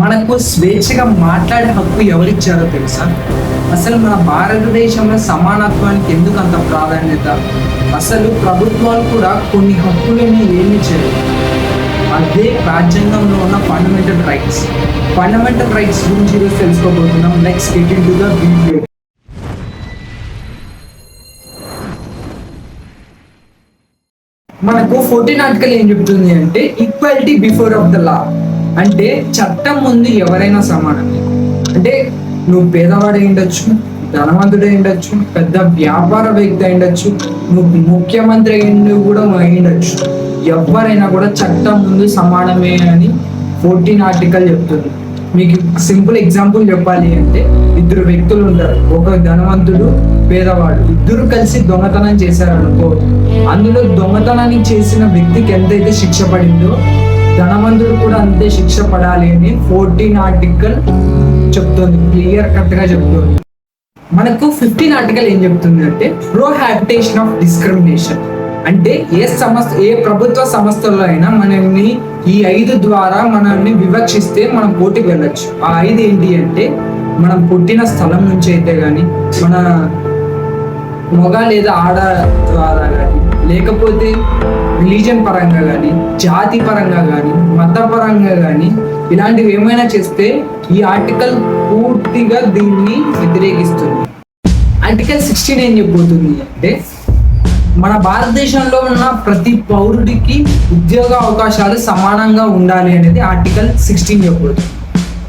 మనకు స్వేచ్ఛగా మాట్లాడే హక్కు ఎవరిచ్చారో తెలుసా? అసలు మన భారతదేశంలో సమానత్వానికి ఎందుకు అంత ప్రాధాన్యత? అసలు ప్రభుత్వాలు కూడా కొన్ని హక్కులని ఏమి చేయలేదు. అదే రాజ్యాంగంలో ఉన్న ఫండమెంటల్ రైట్స్ గురించి ఈరోజు తెలుసుకోబోతున్నాం. Let's get into the video. మనకు 14 ఆర్టికల్ ఏం చెప్తుంది అంటే equality before of the law, అంటే చట్టం ముందు ఎవరైనా సమానమే. అంటే నువ్వు పేదవాడై ఉండొచ్చు, ధనవంతుడై ఉండొచ్చు, పెద్ద వ్యాపార వ్యక్తి అయి ఉండొచ్చు, నువ్వు ముఖ్యమంత్రి అయి కూడా అయి ఉండొచ్చు, ఎవరైనా కూడా చట్టం ముందు సమానమే అని 14 ఆర్టికల్ చెప్తుంది. మీకు సింపుల్ ఎగ్జాంపుల్ చెప్పాలి అంటే, ఇద్దరు వ్యక్తులు ఉంటారు, ఒక ధనవంతుడు పేదవాడు, ఇద్దరు కలిసి దొంగతనం చేశారనుకో, అందులో దొంగతనాన్ని చేసిన వ్యక్తికి ఎంతైతే శిక్ష పడిందో ధనవంతుడు కూడా అంతే శిక్ష పడాలి అని 14 ఆర్టికల్ చెప్తుంది, క్లియర్ కట్ గా చెప్తుంది. మనకు 15 ఆర్టికల్ ఏం చెప్తుంది అంటే ప్రోహాబిటేషన్ ఆఫ్ డిస్క్రిమినేషన్, అంటే ఏ ప్రభుత్వ సంస్థల్లో అయినా మనల్ని ఈ 5 ద్వారా మనల్ని వివక్షిస్తే మనం కోర్టుకు వెళ్ళొచ్చు. ఆ 5 ఏంటి అంటే, మనం పుట్టిన స్థలం నుంచి అయితే కానీ, మన మగ లేదా ఆడ ద్వారా కానీ, లేకపోతే రిలీజన్ పరంగా కానీ, జాతి పరంగా కానీ, మత పరంగా కానీ, ఇలాంటివి ఏమైనా చేస్తే ఈ ఆర్టికల్ పూర్తిగా దీన్ని వ్యతిరేకిస్తుంది. ఆర్టికల్ 16 ఏం చెప్పబోతుంది అంటే, మన భారతదేశంలో ఉన్న ప్రతి పౌరుడికి ఉద్యోగ అవకాశాలు సమానంగా ఉండాలి అనేది ఆర్టికల్ 16 చెప్పబోతుంది.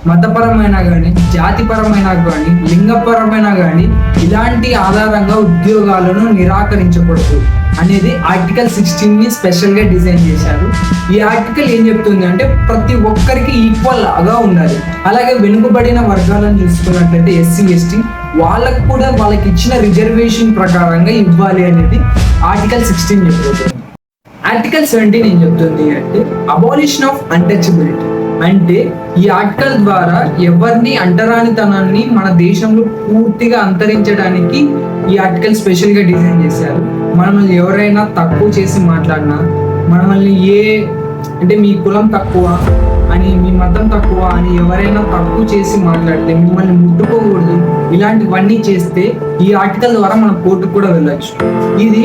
మతపరమైన కానీ, జాతిపరమైన కానీ, లింగపరమైన కానీ ఇలాంటి ఆధారంగా ఉద్యోగాలను నిరాకరించకూడదు అనేది ఆర్టికల్ 16ని స్పెషల్గా డిజైన్ చేశారు. ఈ ఆర్టికల్ ఏం చెప్తుంది అంటే ప్రతి ఒక్కరికి ఈక్వల్ గా ఉండాలి. అలాగే వెనుకబడిన వర్గాలను చూసుకున్నట్లయితే ఎస్సీ ఎస్టీ వాళ్ళకు కూడా వాళ్ళకి ఇచ్చిన రిజర్వేషన్ ప్రకారంగా ఇవ్వాలి అనేది ఆర్టికల్ 16 చెప్తుంది. ఆర్టికల్ 17 ఏం చెప్తుంది అంటే అబాలిషన్ ఆఫ్ అన్టచబిలిటీ, అంటే ఈ ఆర్టికల్ ద్వారా ఎవరిని అంటరానితనాన్ని మన దేశంలో పూర్తిగా అంతరించడానికి ఈ ఆర్టికల్ స్పెషల్ గా డిజైన్ చేశారు. మనల్ని ఎవరైనా తక్కువ చేసి మాట్లాడినా, మనల్ని అంటే మీ కులం తక్కువ అని, మీ మతం తక్కువ అని ఎవరైనా తక్కువ చేసి మాట్లాడితే, మిమ్మల్ని ముట్టుకోకూడదు, ఇలాంటివన్నీ చేస్తే ఈ ఆర్టికల్ ద్వారా మనం కోర్టుకు కూడా వెళ్ళొచ్చు. ఇది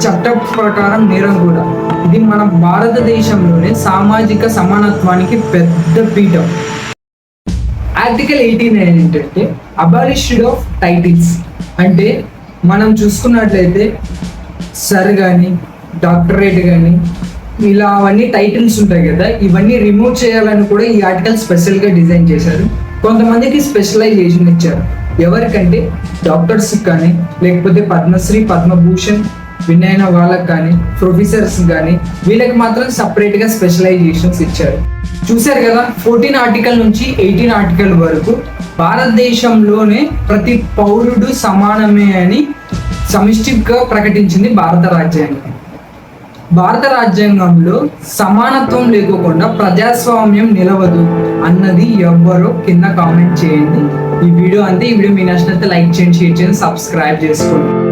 చట్ట ప్రకారం నేరం కూడా. ఇది మన భారతదేశంలోనే సామాజిక సమానత్వానికి పెద్ద పీఠం. ఆర్టికల్ 18 ఏంటంటే అబాలిషన్ ఆఫ్ టైటిల్స్, అంటే మనం చూసుకున్నట్లయితే సర్ కానీ, డాక్టరేట్ కానీ, ఇలా అవన్నీ టైటిల్స్ ఉంటాయి కదా, ఇవన్నీ రిమూవ్ చేయాలని కూడా ఈ ఆర్టికల్ స్పెషల్ గా డిజైన్ చేశారు. కొంతమందికి స్పెషలైజేషన్ ఇచ్చారు. ఎవరికంటే డాక్టర్స్ కానీ, లేకపోతే పద్మశ్రీ పద్మభూషణ్ విన్ అయిన వాళ్ళకి కానీ, ప్రొఫెసర్స్ కానీ, వీళ్ళకి మాత్రం సపరేట్ గా స్పెషలైజేషన్స్ ఇచ్చారు. చూశారు కదా, 14 ఆర్టికల్ నుంచి 18 ఆర్టికల్ వరకు భారతదేశంలోనే ప్రతి పౌరుడు సమానమే అని సమిష్టిగా ప్రకటించింది భారత రాజ్యాంగం. భారత రాజ్యాంగంలో సమానత్వం లేకుండా ప్రజాస్వామ్యం నిలవదు అన్నది ఎవ్వరో కింద కామెంట్ చేయండి. ఈ వీడియో అంతే. ఈ వీడియో మీ నచ్చినట్లయితే లైక్ చేయండి, షేర్ చేయండి, సబ్స్క్రైబ్ చేసుకోండి.